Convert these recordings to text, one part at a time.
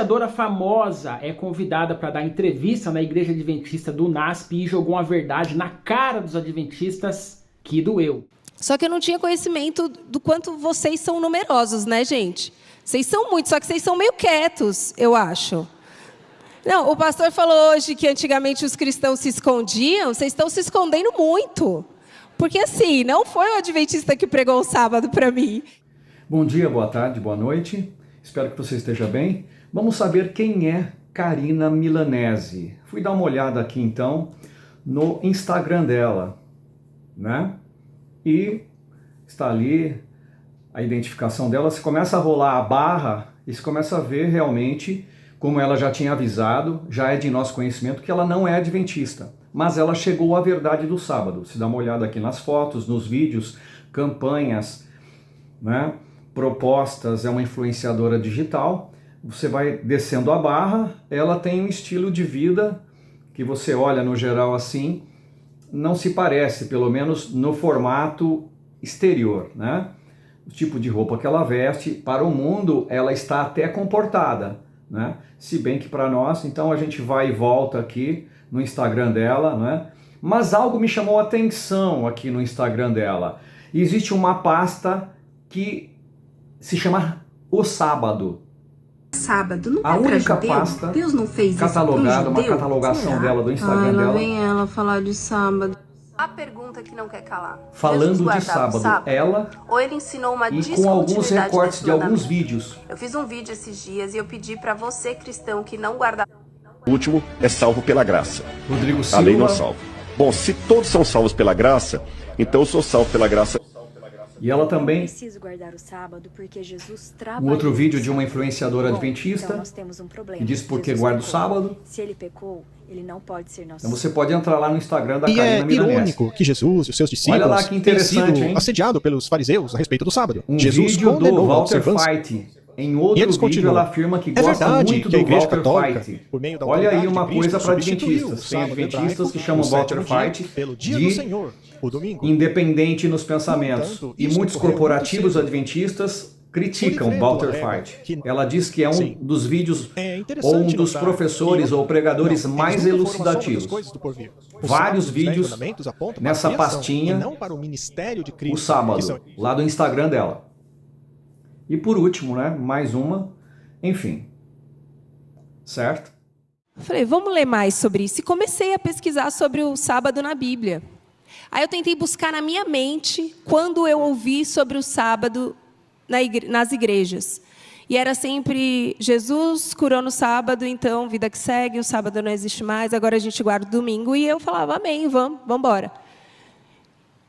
influenciadora famosa é convidada para dar entrevista na Igreja Adventista do NASP e jogou uma verdade na cara dos adventistas que doeu. Só que eu não tinha conhecimento do quanto vocês são numerosos, né, gente? Vocês são muitos, só que vocês são meio quietos, eu acho. Não, o pastor falou hoje que antigamente os cristãos se escondiam, vocês estão se escondendo muito. Porque assim, não foi o adventista que pregou o sábado para mim. Bom dia, boa tarde, boa noite. Espero que você esteja bem. Vamos saber quem é Karina Milanese. Fui dar uma olhada aqui então no Instagram dela, né? E está ali a identificação dela. Você começa a rolar a barra e você começa a ver realmente, como ela já tinha avisado, já é de nosso conhecimento que ela não é adventista, mas ela chegou à verdade do sábado. Se dá uma olhada aqui nas fotos, nos vídeos, campanhas, né? Propostas, é uma influenciadora digital. Você vai descendo a barra, ela tem um estilo de vida que você olha no geral assim, não se parece, pelo menos no formato exterior, né? O tipo de roupa que ela veste, para o mundo ela está até comportada, né? Se bem que para nós, então a gente vai e volta aqui no Instagram dela, né? Mas algo me chamou a atenção aqui no Instagram dela. Existe uma pasta que se chama O Sábado. Sábado, não a é única judeu? pasta Deus não fez catalogada, isso uma catalogação dela do Instagram lá dela, vem ela falar de sábado. A pergunta que não quer calar. falando Jesus de guardava o sábado, ela ou ele ensinou uma e com alguns descontinuidade recortes desse de alguns mandamento? vídeos. Eu fiz um vídeo esses dias e eu pedi para você, cristão, que não guardava. O último é salvo pela graça. Rodrigo A lei não Silva, salva. Bom, se todos são salvos pela graça, então eu sou salvo pela graça. e ela Eu também, preciso guardar o sábado porque Jesus um trabalhou outro vídeo no de uma sábado. influenciadora Bom, adventista, então nós temos um problema. que diz por que Jesus guarda o pecou. sábado. Se ele pecou, ele não pode ser nosso. Então você pode entrar lá no Instagram da E é Karina Milanese. irônico que Jesus e os seus discípulos Olha lá que têm interessante, sido hein? assediados pelos fariseus a respeito do sábado. Um Jesus vídeo do condenou a Walter observância. Fight. Em E outro eles vídeo continuam. ela afirma que É gosta verdade muito que a do Igreja Walter Católica, Fight. por meio da Olha aí autoridade uma de Cristo, coisa para substituiu adventistas. o Tem sábado adventistas hebraico que chamam no Walter sétimo dia, Fight pelo dia do de Senhor, o domingo. independente nos pensamentos. Portanto, E isso muitos ocorreu corporativos muito cedo. adventistas criticam Olivredo Walter alega Fight. que- Ela diz que é um Sim. dos vídeos É interessante ou um dos notar professores que- ou pregadores não, mais eles nunca foram a sombra das elucidativos. coisas do porvir. O Vários sábado, os 10 vídeos mandamentos apontam para nessa a criação, pastinha, e não para o ministério de Cristo, O sábado, que são- lá do Instagram dela. E por último, né, mais uma, enfim, certo? Falei, vamos ler mais sobre isso. E comecei a pesquisar sobre o sábado na Bíblia. Aí eu tentei buscar na minha mente quando eu ouvi sobre o sábado nas igrejas. E era sempre, Jesus curou no sábado, então vida que segue, o sábado não existe mais, agora a gente guarda o domingo. E eu falava, amém, vamos embora.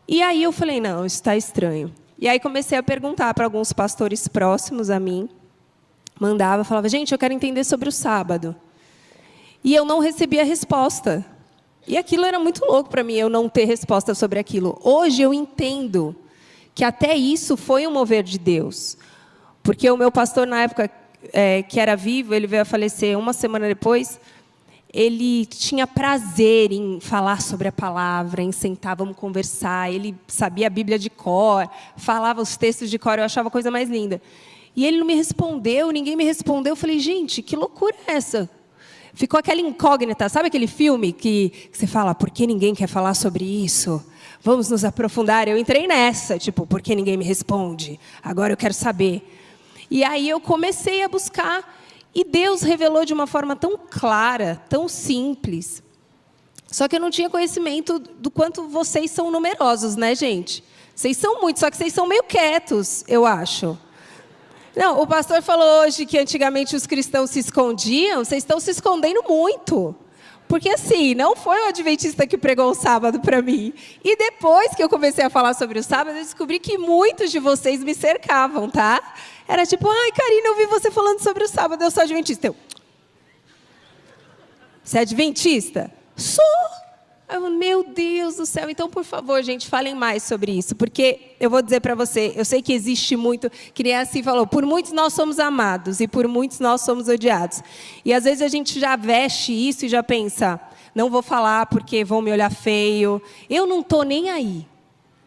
E aí eu falei, não, isso está estranho. E aí comecei a perguntar para alguns pastores próximos a mim. Mandava, falava, gente, eu quero entender sobre o sábado. E eu não recebia resposta. E aquilo era muito louco para mim, eu não ter resposta sobre aquilo. Hoje eu entendo que até isso foi um mover de Deus. Porque o meu pastor, na época que era vivo, ele veio a falecer uma semana depois, ele tinha prazer em falar sobre a palavra, em sentar, vamos conversar. Ele sabia a Bíblia de cor, falava os textos de cor, eu achava a coisa mais linda. E ele não me respondeu, ninguém me respondeu. Eu falei, gente, que loucura é essa? Ficou aquela incógnita, sabe aquele filme que você fala, por que ninguém quer falar sobre isso? Vamos nos aprofundar. Eu entrei nessa, tipo, por que ninguém me responde? Agora eu quero saber. E aí eu comecei a buscar, e Deus revelou de uma forma tão clara, tão simples. Só que eu não tinha conhecimento do quanto vocês são numerosos, né, gente? Vocês são muitos, só que vocês são meio quietos, eu acho. Não, o pastor falou hoje que antigamente os cristãos se escondiam, vocês estão se escondendo muito. Porque assim, não foi o adventista que pregou o sábado para mim. E depois que eu comecei a falar sobre o sábado, eu descobri que muitos de vocês me cercavam, tá? Era tipo, ai, Karina, eu vi você falando sobre o sábado, eu sou adventista. Você é adventista? Sou! Eu, meu Deus do céu. Então, por favor, gente, falem mais sobre isso. Porque eu vou dizer para você, eu sei que existe muito, que nem assim falou, por muitos nós somos amados e por muitos nós somos odiados. E às vezes a gente já veste isso e já pensa, não vou falar porque vão me olhar feio. Eu não estou nem aí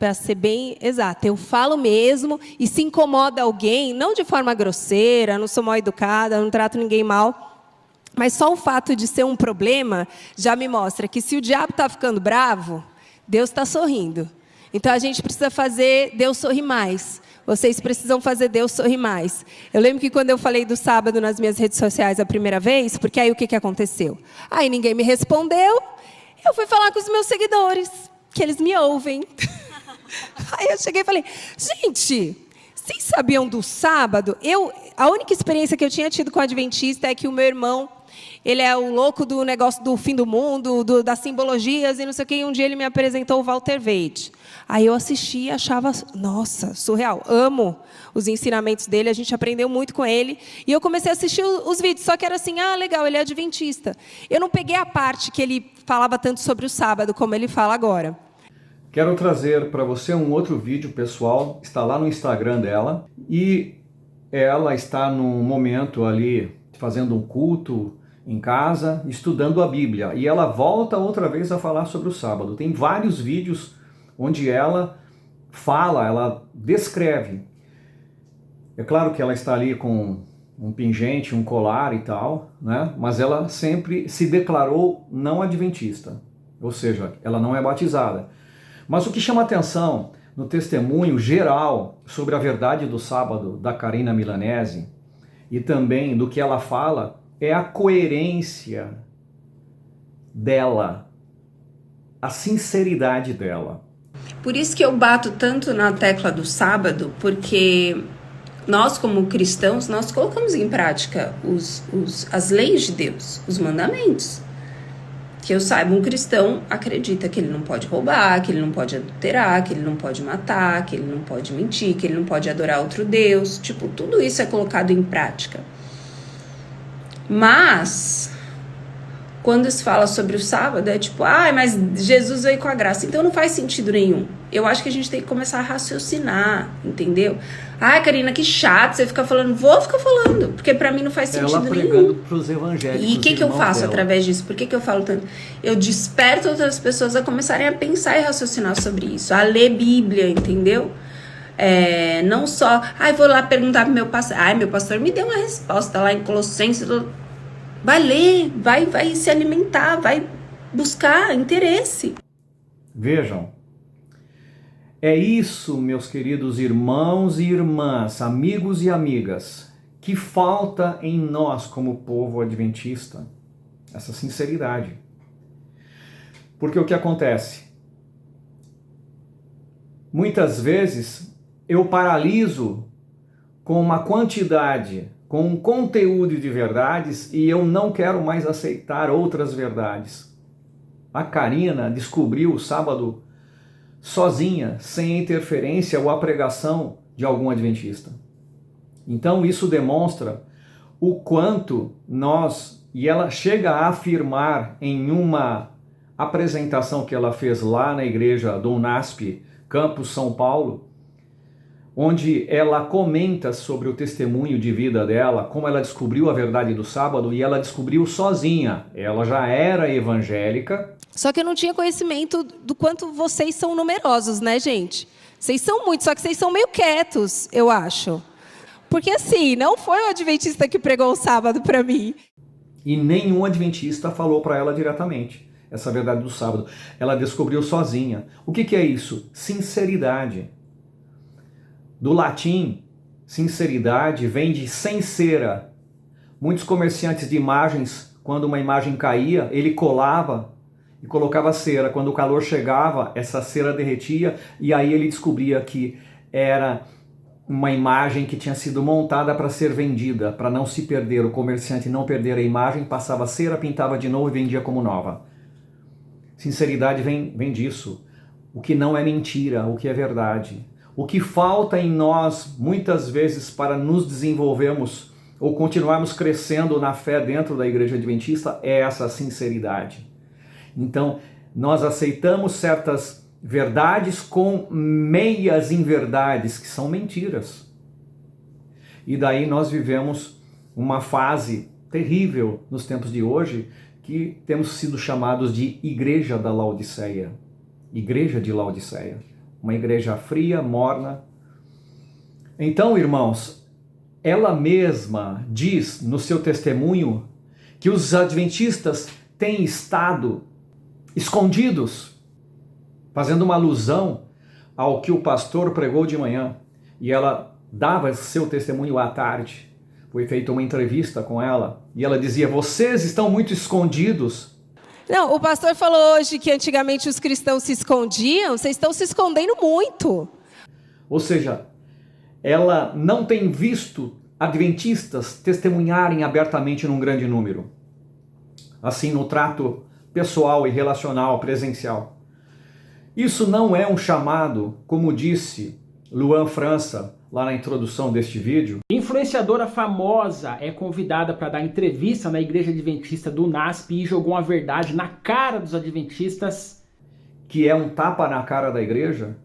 para ser bem exata. Eu falo mesmo, e se incomoda alguém, não de forma grosseira, não sou mal educada, não trato ninguém mal, mas só o fato de ser um problema já me mostra que se o diabo está ficando bravo, Deus está sorrindo. Então a gente precisa fazer Deus sorrir mais. Vocês precisam fazer Deus sorrir mais. Eu lembro que quando eu falei do sábado nas minhas redes sociais a primeira vez, porque aí o que aconteceu? Aí ninguém me respondeu, eu fui falar com os meus seguidores, que eles me ouvem. Aí eu cheguei e falei, gente, vocês sabiam do sábado? A única experiência que eu tinha tido com o adventista é que o meu irmão, ele é o louco do negócio do fim do mundo, das simbologias e não sei o quê, e um dia ele me apresentou o Walter Weide. Aí eu assisti e achava, nossa, surreal, amo os ensinamentos dele, a gente aprendeu muito com ele, e eu comecei a assistir os vídeos, só que era assim, legal, ele é adventista. Eu não peguei a parte que ele falava tanto sobre o sábado, como ele fala agora. Quero trazer para você um outro vídeo, pessoal, está lá no Instagram dela, e ela está num momento ali, fazendo um culto em casa, estudando a Bíblia, e ela volta outra vez a falar sobre o sábado. Tem vários vídeos onde ela fala, ela descreve. É claro que ela está ali com um pingente, um colar e tal, né? Mas ela sempre se declarou não adventista, ou seja, ela não é batizada. Mas o que chama atenção no testemunho geral sobre a verdade do sábado da Karina Milanese e também do que ela fala é a coerência dela, a sinceridade dela. Por isso que eu bato tanto na tecla do sábado, porque nós, como cristãos, nós colocamos em prática as leis de Deus, os mandamentos. Que eu saiba, um cristão acredita que ele não pode roubar, que ele não pode adulterar, que ele não pode matar, que ele não pode mentir, que ele não pode adorar outro Deus. Tipo, tudo isso é colocado em prática. Mas, quando se fala sobre o sábado, é tipo, mas Jesus veio com a graça. Então não faz sentido nenhum. Eu acho que a gente tem que começar a raciocinar, entendeu? Karina, que chato você ficar falando. Vou ficar falando, porque pra mim não faz sentido nenhum. Ela pregando pros evangélicos. E o que eu faço através disso? Por que eu falo tanto? Eu desperto outras pessoas a começarem a pensar e raciocinar sobre isso, a ler Bíblia, entendeu? Não só, vou lá perguntar pro meu pastor. Meu pastor me deu uma resposta lá em Colossenses. Vai ler, vai se alimentar, vai buscar interesse. Vejam, é isso, meus queridos irmãos e irmãs, amigos e amigas, que falta em nós como povo adventista, essa sinceridade. Porque o que acontece? Muitas vezes eu paraliso com uma quantidade, com um conteúdo de verdades e eu não quero mais aceitar outras verdades. A Karina descobriu o sábado sozinha, sem interferência ou a pregação de algum adventista. Então isso demonstra o quanto nós, e ela chega a afirmar em uma apresentação que ela fez lá na igreja do UNASP, Campus São Paulo, onde ela comenta sobre o testemunho de vida dela, como ela descobriu a verdade do sábado, e ela descobriu sozinha. Ela já era evangélica. Só que eu não tinha conhecimento do quanto vocês são numerosos, né, gente? Vocês são muitos, só que vocês são meio quietos, eu acho. Porque assim, não foi o adventista que pregou o sábado para mim. E nenhum adventista falou para ela diretamente essa verdade do sábado. Ela descobriu sozinha. O que é isso? Sinceridade. Do latim, sinceridade vem de sincera. Muitos comerciantes de imagens, quando uma imagem caía, ele colava e colocava cera. Quando o calor chegava, essa cera derretia e aí ele descobria que era uma imagem que tinha sido montada para ser vendida, para não se perder. O comerciante não perder a imagem, passava cera, pintava de novo e vendia como nova. Sinceridade vem disso. O que não é mentira, o que é verdade. O que falta em nós, muitas vezes, para nos desenvolvermos ou continuarmos crescendo na fé dentro da Igreja Adventista é essa sinceridade. Então, nós aceitamos certas verdades com meias inverdades, que são mentiras. E daí nós vivemos uma fase terrível nos tempos de hoje, que temos sido chamados de Igreja da Laodiceia. Igreja de Laodiceia. uma igreja fria, morna. Então, irmãos, ela mesma diz no seu testemunho que os adventistas têm estado escondidos, fazendo uma alusão ao que o pastor pregou de manhã, e ela dava seu testemunho à tarde. Foi feita uma entrevista com ela, e ela dizia: vocês estão muito escondidos. Não, o pastor falou hoje que antigamente os cristãos se escondiam, vocês estão se escondendo muito. Ou seja, ela não tem visto adventistas testemunharem abertamente num grande número, assim no trato pessoal e relacional, presencial. Isso não é um chamado, como disse Luan França, lá na introdução deste vídeo. Influenciadora famosa é convidada para dar entrevista na Igreja Adventista do NASP e jogou uma verdade na cara dos adventistas. Que é um tapa na cara da igreja?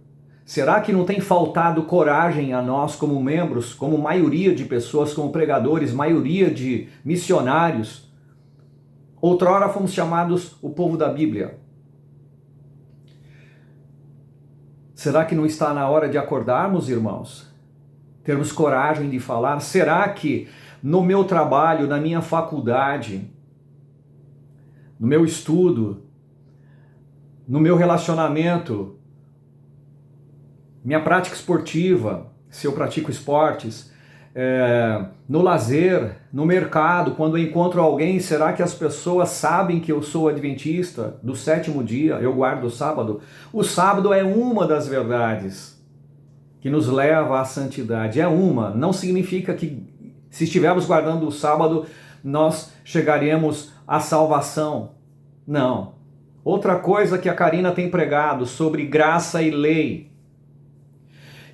Será que não tem faltado coragem a nós como membros, como maioria de pessoas, como pregadores, maioria de missionários? Outrora fomos chamados o povo da Bíblia. Será que não está na hora de acordarmos, irmãos? Termos coragem de falar? Será que no meu trabalho, na minha faculdade, no meu estudo, no meu relacionamento, minha prática esportiva, se eu pratico esportes, no lazer, no mercado, quando eu encontro alguém, será que as pessoas sabem que eu sou adventista do sétimo dia, eu guardo o sábado? O sábado é uma das verdades que nos leva à santidade. É uma, não significa que se estivermos guardando o sábado, nós chegaremos à salvação. Não. Outra coisa que a Karina tem pregado sobre graça e lei.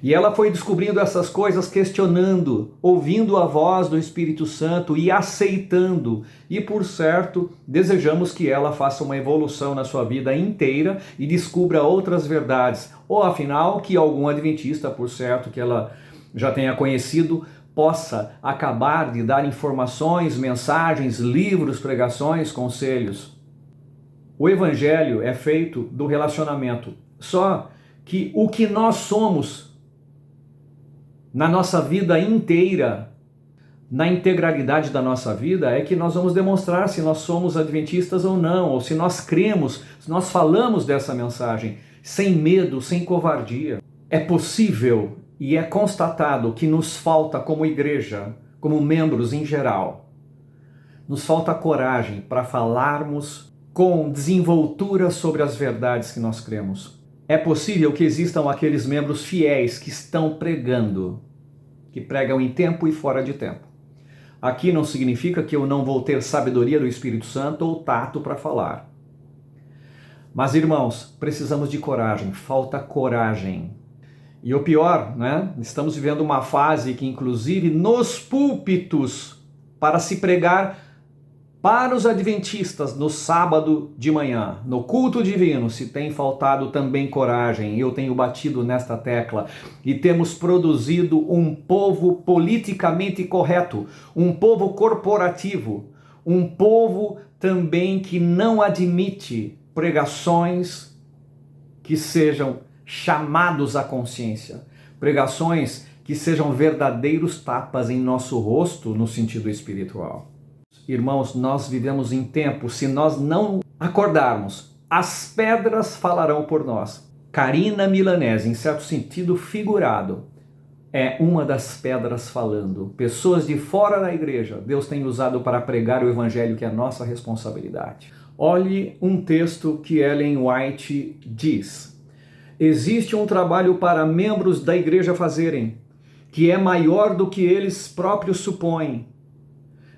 E ela foi descobrindo essas coisas, questionando, ouvindo a voz do Espírito Santo e aceitando. E, por certo, desejamos que ela faça uma evolução na sua vida inteira e descubra outras verdades. Ou, afinal, que algum adventista, por certo, que ela já tenha conhecido, possa acabar de dar informações, mensagens, livros, pregações, conselhos. O Evangelho é feito do relacionamento. Só que o que nós somos na nossa vida inteira, na integralidade da nossa vida, é que nós vamos demonstrar se nós somos adventistas ou não, ou se nós cremos, se nós falamos dessa mensagem, sem medo, sem covardia. É possível e é constatado que nos falta como igreja, como membros em geral, nos falta coragem para falarmos com desenvoltura sobre as verdades que nós cremos. É possível que existam aqueles membros fiéis que estão pregando, que pregam em tempo e fora de tempo. Aqui não significa que eu não vou ter sabedoria do Espírito Santo ou tato para falar. Mas, irmãos, precisamos de coragem, falta coragem. E o pior, né? Estamos vivendo uma fase que, inclusive, nos púlpitos, para se pregar para os adventistas no sábado de manhã, no culto divino, se tem faltado também coragem. Eu tenho batido nesta tecla e temos produzido um povo politicamente correto, um povo corporativo, um povo também que não admite pregações que sejam chamados à consciência, pregações que sejam verdadeiros tapas em nosso rosto no sentido espiritual. Irmãos, nós vivemos em tempo, se nós não acordarmos, as pedras falarão por nós. Karina Milanese, em certo sentido figurado, é uma das pedras falando. Pessoas de fora da igreja, Deus tem usado para pregar o evangelho, que é a nossa responsabilidade. Olhe um texto que Ellen White diz. Existe um trabalho para membros da igreja fazerem, que é maior do que eles próprios supõem.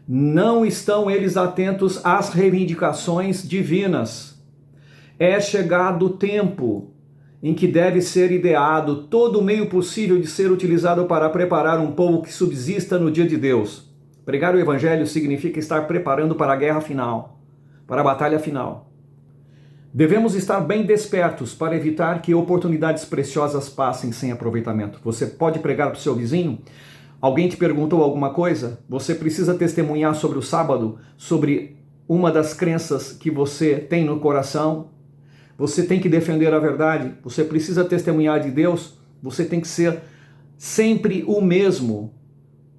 Não estão eles atentos às reivindicações divinas. É chegado o tempo em que deve ser ideado todo o meio possível de ser utilizado para preparar um povo que subsista no dia de Deus. Pregar o evangelho significa estar preparando para a guerra final, para a batalha final. Devemos estar bem despertos para evitar que oportunidades preciosas passem sem aproveitamento. Você pode pregar para o seu vizinho? Alguém te perguntou alguma coisa? Você precisa testemunhar sobre o sábado, sobre uma das crenças que você tem no coração? você tem que defender a verdade, você precisa testemunhar de Deus, você tem que ser sempre o mesmo.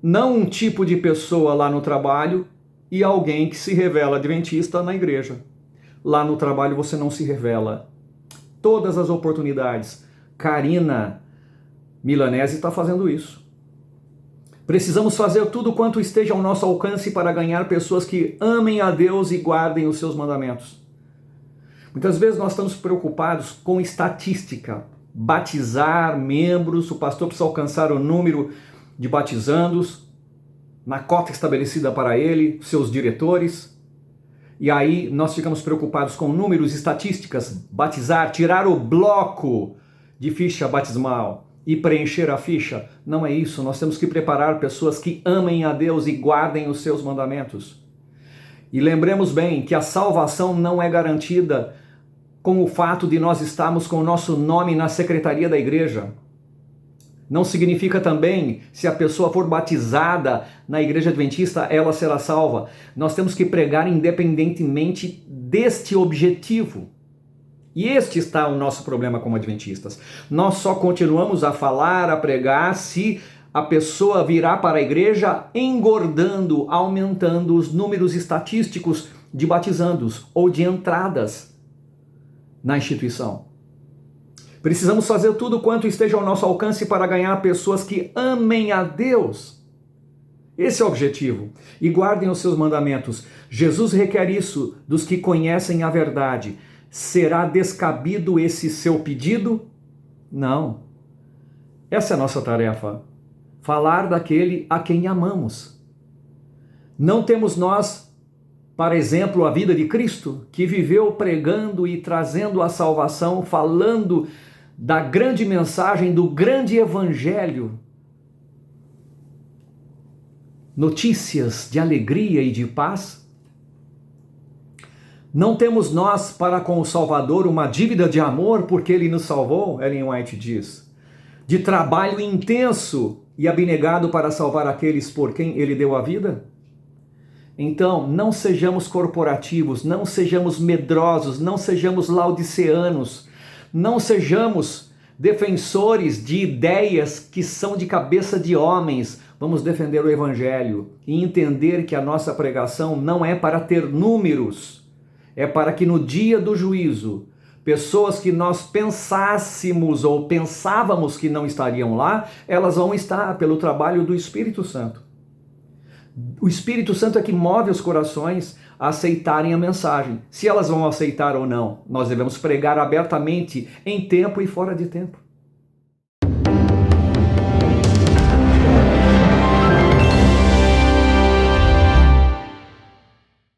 Não um tipo de pessoa lá no trabalho e alguém que se revela adventista na igreja. Lá no trabalho você não se revela. Todas as oportunidades. Karina Milanese está fazendo isso. Precisamos fazer tudo quanto esteja ao nosso alcance para ganhar pessoas que amem a Deus e guardem os seus mandamentos. Muitas vezes nós estamos preocupados com estatística, batizar membros, o pastor precisa alcançar o número de batizandos, na cota estabelecida para ele, seus diretores, e aí nós ficamos preocupados com números, estatísticas, batizar, tirar o bloco de ficha batismal e preencher a ficha. Não é isso, nós temos que preparar pessoas que amem a Deus e guardem os seus mandamentos. E lembremos bem que a salvação não é garantida com o fato de nós estarmos com o nosso nome na secretaria da igreja. Não significa também, se a pessoa for batizada na igreja adventista, ela será salva. Nós temos que pregar independentemente deste objetivo. E este está o nosso problema como adventistas. Nós só continuamos a falar, a pregar, se a pessoa virá para a igreja engordando, aumentando os números estatísticos de batizandos ou de entradas na instituição. Precisamos fazer tudo quanto esteja ao nosso alcance para ganhar pessoas que amem a Deus. Esse é o objetivo. E guardem os seus mandamentos. Jesus requer isso dos que conhecem a verdade. Será descabido esse seu pedido? Não. Essa é a nossa tarefa. Falar daquele a quem amamos. Não temos nós, para exemplo, a vida de Cristo, que viveu pregando e trazendo a salvação, falando da grande mensagem, do grande evangelho. Notícias de alegria e de paz. Não temos nós para com o Salvador uma dívida de amor porque Ele nos salvou, Ellen White diz, de trabalho intenso e abnegado para salvar aqueles por quem Ele deu a vida? Então, não sejamos corporativos, não sejamos medrosos, não sejamos laodiceanos, não sejamos defensores de ideias que são de cabeça de homens. Vamos defender o Evangelho e entender que a nossa pregação não é para ter números, é para que no dia do juízo, pessoas que nós pensássemos ou pensávamos que não estariam lá, elas vão estar pelo trabalho do Espírito Santo. O Espírito Santo é que move os corações a aceitarem a mensagem. Se elas vão aceitar ou não, nós devemos pregar abertamente, em tempo e fora de tempo.